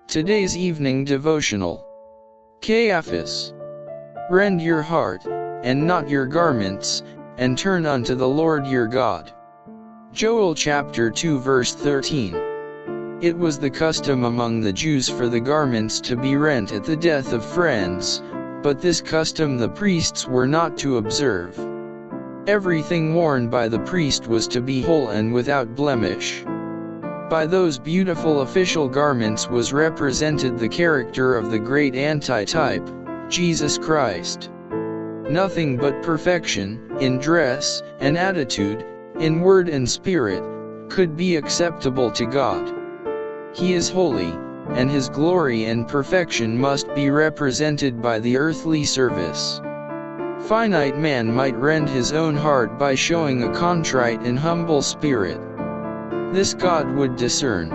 Today's evening devotional. Caiaphas. Rend your heart, and not your garments, and turn unto the Lord your God. Joel chapter 2 verse 13. It was the custom among the Jews for the garments to be rent at the death of friends, but this custom the priests were not to observe. Everything worn by the priest was to be whole and without blemish. By those beautiful official garments was represented the character of the great antitype, Jesus Christ. Nothing but perfection, in dress and attitude, in word and spirit, could be acceptable to God. He is holy, and His glory and perfection must be represented by the earthly service. Finite man might rend his own heart by showing a contrite and humble spirit. This God would discern.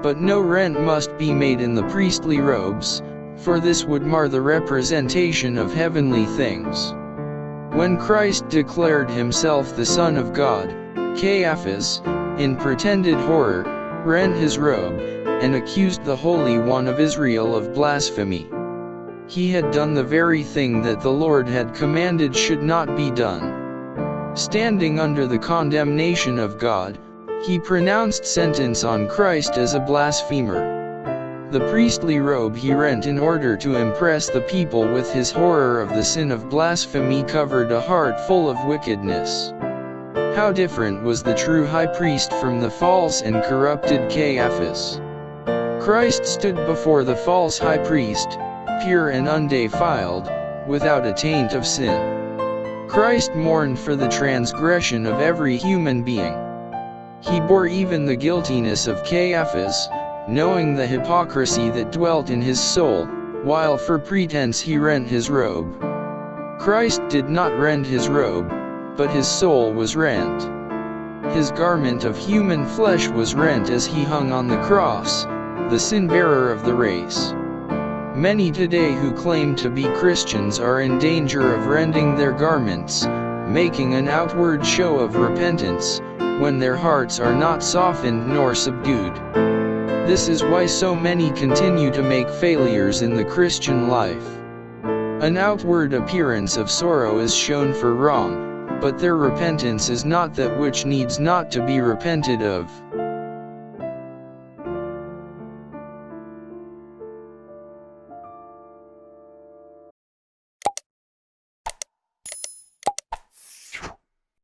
But no rent must be made in the priestly robes, for this would mar the representation of heavenly things. When Christ declared Himself the Son of God, Caiaphas, in pretended horror, rent his robe, and accused the Holy One of Israel of blasphemy. He had done the very thing that the Lord had commanded should not be done. Standing under the condemnation of God, he pronounced sentence on Christ as a blasphemer. The priestly robe he rent in order to impress the people with his horror of the sin of blasphemy covered a heart full of wickedness. How different was the true high priest from the false and corrupted Caiaphas. Christ stood before the false high priest, pure and undefiled, without a taint of sin. Christ mourned for the transgression of every human being. He bore even the guiltiness of Caiaphas, knowing the hypocrisy that dwelt in his soul, while for pretense he rent his robe. Christ did not rend his robe, but his soul was rent. His garment of human flesh was rent as he hung on the cross, the sin-bearer of the race. Many today who claim to be Christians are in danger of rending their garments, making an outward show of repentance, when their hearts are not softened nor subdued. This is why so many continue to make failures in the Christian life. An outward appearance of sorrow is shown for wrong, but their repentance is not that which needs not to be repented of.